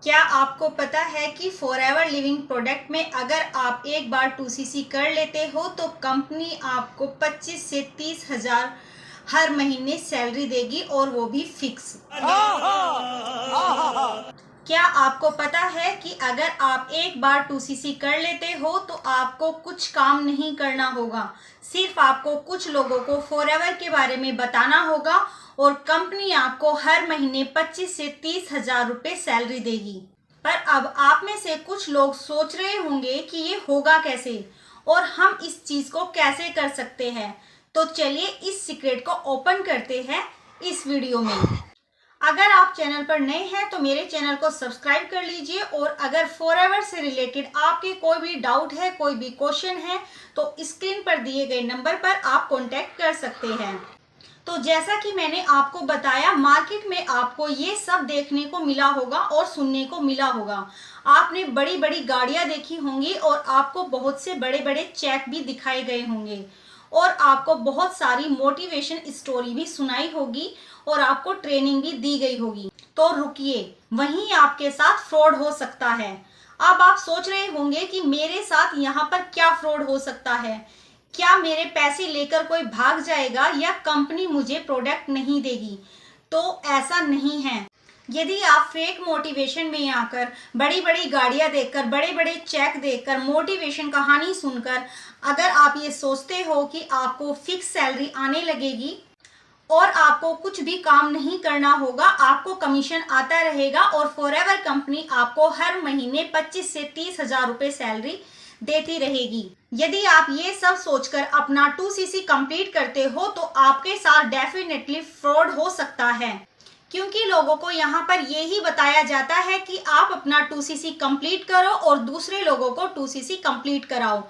क्या आपको पता है कि फॉरएवर लिविंग प्रोडक्ट में अगर आप एक बार 2cc कर लेते हो तो कंपनी आपको 25 से 30 हजार हर महीने सैलरी देगी और वो भी फिक्स। क्या आपको पता है कि अगर आप एक बार 2cc कर लेते हो तो आपको कुछ काम नहीं करना होगा, सिर्फ आपको कुछ लोगों को फॉरएवर के बारे में बताना होगा और कंपनी आपको हर महीने 25 से 30 हजार रुपये सैलरी देगी। पर अब आप में से कुछ लोग सोच रहे होंगे कि ये होगा कैसे और हम इस चीज को कैसे कर सकते हैं। तो चलिए इस सीक्रेट को ओपन करते हैं इस वीडियो में। अगर आप चैनल पर नए हैं तो मेरे चैनल को सब्सक्राइब कर लीजिए और अगर फॉरएवर से रिलेटेड आपके कोई भी डाउट है, कोई भी क्वेश्चन है तो स्क्रीन पर दिए गए नंबर पर आप कांटेक्ट कर सकते हैं। तो जैसा कि मैंने आपको बताया, मार्केट में आपको ये सब देखने को मिला होगा और सुनने को मिला होगा। आपने बड़ी बड़ी गाड़ियां देखी होंगी और आपको बहुत से बड़े बड़े चेक भी दिखाए गए होंगे और आपको बहुत सारी मोटिवेशन स्टोरी भी सुनाई होगी और आपको ट्रेनिंग भी दी गई होगी। तो रुकिए, वहीं आपके साथ फ्रॉड हो सकता है। अब आप सोच रहे होंगे कि मेरे साथ यहाँ पर क्या फ्रॉड हो सकता है, क्या मेरे पैसे लेकर कोई भाग जाएगा या कंपनी मुझे प्रोडक्ट नहीं देगी। तो ऐसा नहीं है। यदि आप फेक मोटिवेशन में आकर बड़ी बड़ी गाड़ियां देखकर, बड़े बड़े चेक देखकर, मोटिवेशन कहानी सुनकर अगर आप ये सोचते हो कि आपको फिक्स सैलरी आने लगेगी और आपको कुछ भी काम नहीं करना होगा, आपको कमीशन आता रहेगा और फॉरएवर कंपनी आपको हर महीने 25 से 30 हजार रुपये सैलरी देती रहेगी। यदि आप ये सब सोचकर अपना 2cc कंप्लीट करते हो तो आपके साथ डेफिनेटली फ्रॉड हो सकता है, क्योंकि लोगों को यहाँ पर यही बताया जाता है कि आप अपना 2cc कंप्लीट करो और दूसरे लोगों को 2cc कंप्लीट कराओ।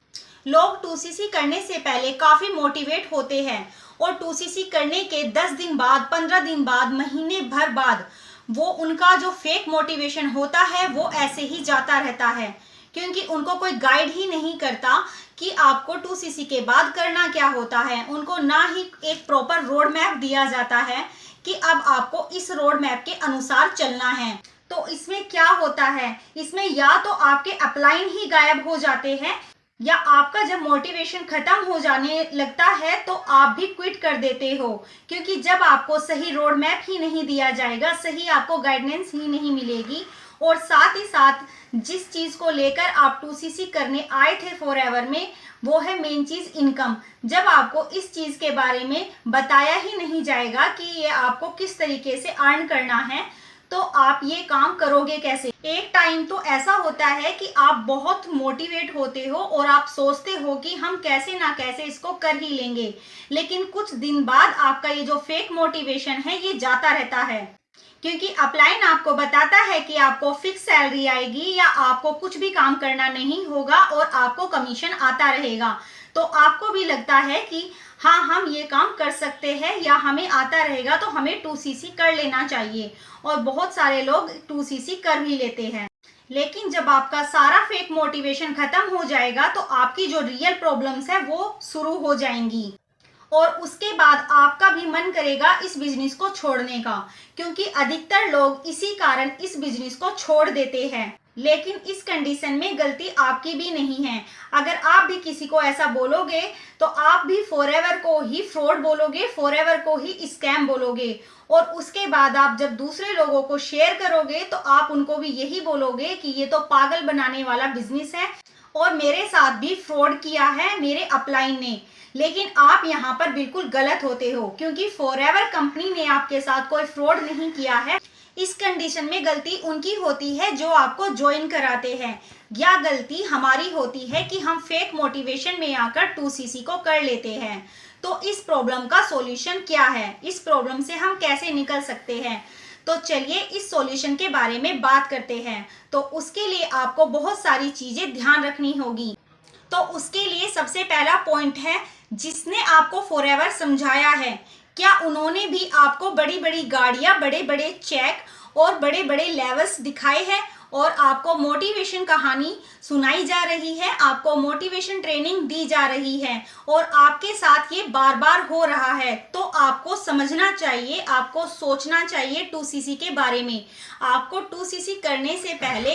लोग 2cc करने से पहले काफी मोटिवेट होते हैं और 2cc करने के 10 दिन बाद, 15 दिन बाद, महीने भर बाद वो उनका जो फेक मोटिवेशन होता है वो ऐसे ही जाता रहता है, क्योंकि उनको कोई गाइड ही नहीं करता कि आपको 2cc के बाद करना क्या होता है। उनको ना ही एक प्रॉपर रोड मैप दिया जाता है कि अब आपको इस रोड मैप के अनुसार चलना है। तो इसमें क्या होता है, इसमें या तो आपके अपलाइन ही गायब हो जाते हैं या आपका जब मोटिवेशन खत्म हो जाने लगता है तो आप भी क्विट कर देते हो, क्योंकि जब आपको सही रोड मैप ही नहीं दिया जाएगा, सही आपको गाइडेंस ही नहीं मिलेगी और साथ ही साथ जिस चीज को लेकर आप 2cc करने आए थे फॉरएवर में, वो है मेन चीज इनकम। जब आपको इस चीज के बारे में बताया ही नहीं जाएगा कि ये आपको किस तरीके से अर्न करना है तो आप ये काम करोगे कैसे। एक टाइम तो ऐसा होता है कि आप बहुत मोटिवेट होते हो और आप सोचते हो कि हम कैसे ना कैसे इसको कर ही लेंगे, लेकिन कुछ दिन बाद आपका ये जो फेक मोटिवेशन है ये जाता रहता है, क्योंकि अपलाइन आपको बताता है कि आपको फिक्स सैलरी आएगी या आपको कुछ भी काम करना नहीं होगा और आपको कमीशन आता रहेगा। तो आपको भी लगता है कि हाँ, हम ये काम कर सकते हैं या हमें आता रहेगा तो हमें 2cc कर लेना चाहिए और बहुत सारे लोग 2cc कर भी लेते हैं। लेकिन जब आपका सारा फेक मोटिवेशन खत्म हो जाएगा तो आपकी जो रियल प्रॉब्लम्स है वो शुरू हो जाएंगी और उसके बाद आपका भी मन करेगा इस बिजनेस को छोड़ने का, क्योंकि अधिकतर लोग इसी कारण इस बिजनेस को छोड़ देते हैं। लेकिन इस कंडीशन में गलती आपकी भी नहीं है। अगर आप भी किसी को ऐसा बोलोगे तो आप भी फॉरएवर को ही फ्रॉड बोलोगे, फॉरएवर को ही स्कैम बोलोगे और उसके बाद आप जब दूसरे लोगों को शेयर करोगे तो आप उनको भी यही बोलोगे कि ये तो पागल बनाने वाला बिजनेस है और मेरे साथ भी फ्रॉड किया है मेरे अपलाइन ने। लेकिन आप यहाँ पर बिल्कुल गलत होते हो, क्योंकि फॉरएवर कंपनी ने आपके साथ कोई फ्रॉड नहीं किया है। इस कंडीशन में गलती उनकी होती है जो आपको ज्वाइन कराते हैं, या गलती हमारी होती है कि हम फेक मोटिवेशन में आकर 2cc को कर लेते हैं। तो इस प्रॉब्लम का सॉल्यूशन क्या है, इस प्रॉब्लम से हम कैसे निकल सकते हैं, तो चलिए इस सॉल्यूशन के बारे में बात करते हैं। तो उसके लिए आपको बहुत सारी चीजें ध्यान रखनी होगी। तो उसके लिए सबसे पहला पॉइंट है, जिसने आपको फॉरएवर समझाया है, क्या उन्होंने भी आपको बड़ी बड़ी गाड़ियां, बड़े बड़े चेक और बड़े बड़े लेवल्स दिखाए हैं और आपको मोटिवेशन कहानी सुनाई जा रही है, आपको मोटिवेशन ट्रेनिंग दी जा रही है और आपके साथ ये बार बार हो रहा है, तो आपको समझना चाहिए, आपको सोचना चाहिए 2cc के बारे में। आपको 2cc करने से पहले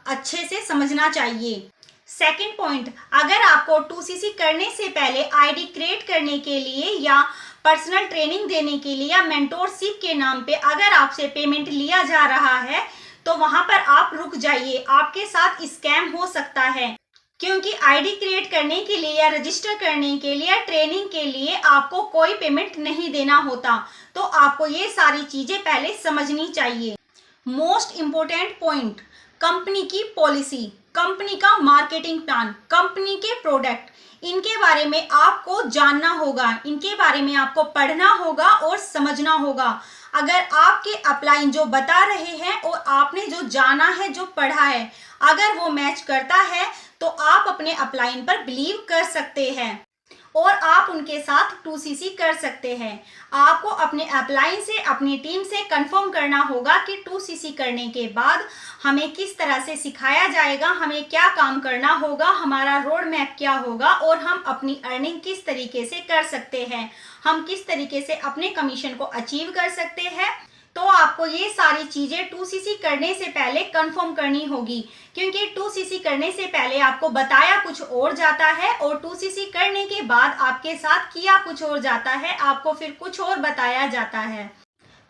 अच्छे से समझना चाहिए। सेकंड पॉइंट, अगर आपको 2cc करने से पहले आईडी क्रिएट करने के लिए या पर्सनल ट्रेनिंग देने के लिए या मेंटोरशिप के नाम पे अगर आपसे पेमेंट लिया जा रहा है तो वहां पर आप रुक जाइए, आपके साथ स्कैम हो सकता है। क्योंकि आईडी क्रिएट करने के लिए या रजिस्टर करने के लिए या ट्रेनिंग के लिए आपको कोई पेमेंट नहीं देना होता, तो आपको ये सारी चीजें पहले समझनी चाहिए। मोस्ट इम्पोर्टेंट पॉइंट, कंपनी की पॉलिसी, कंपनी का मार्केटिंग प्लान, कंपनी के प्रोडक्ट, इनके बारे में आपको जानना होगा, इनके बारे में आपको पढ़ना होगा और समझना होगा। अगर आपके अपलाइन जो बता रहे हैं और आपने जो जाना है, जो पढ़ा है, अगर वो मैच करता है तो आप अपने अपलाइन पर बिलीव कर सकते हैं और आप उनके साथ 2cc कर सकते हैं। आपको अपने अपलाइन से, अपनी टीम से कंफर्म करना होगा कि 2cc करने के बाद हमें किस तरह से सिखाया जाएगा, हमें क्या काम करना होगा, हमारा रोड मैप क्या होगा और हम अपनी अर्निंग किस तरीके से कर सकते हैं, हम किस तरीके से अपने कमीशन को अचीव कर सकते हैं। तो आपको ये सारी चीजें 2cc करने से पहले कंफर्म करनी होगी, क्योंकि 2cc करने से पहले आपको बताया कुछ और जाता है और 2cc करने के बाद आपके साथ किया कुछ और जाता है, आपको फिर कुछ और बताया जाता है।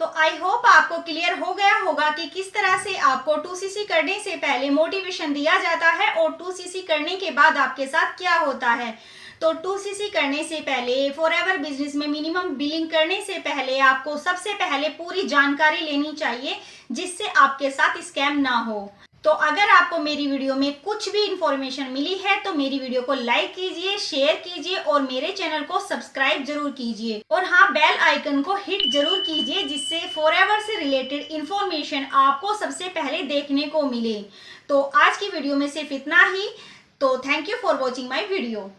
तो आई होप आपको क्लियर हो गया होगा कि किस तरह से आपको 2cc करने से पहले मोटिवेशन दिया जाता है और 2cc करने के बाद आपके साथ क्या होता है। तो 2cc करने से पहले, फॉरएवर बिजनेस में मिनिमम बिलिंग करने से पहले आपको सबसे पहले पूरी जानकारी लेनी चाहिए, जिससे आपके साथ स्कैम ना हो। तो अगर आपको मेरी वीडियो में कुछ भी इंफॉर्मेशन मिली है तो मेरी वीडियो को लाइक कीजिए, शेयर कीजिए और मेरे चैनल को सब्सक्राइब जरूर कीजिए और हाँ, बेल आइकन को हिट जरूर कीजिए, जिससे फॉरएवर से रिलेटेड इंफॉर्मेशन आपको सबसे पहले देखने को मिले। तो आज की वीडियो में सिर्फ इतना ही। तो thank you for watching my video.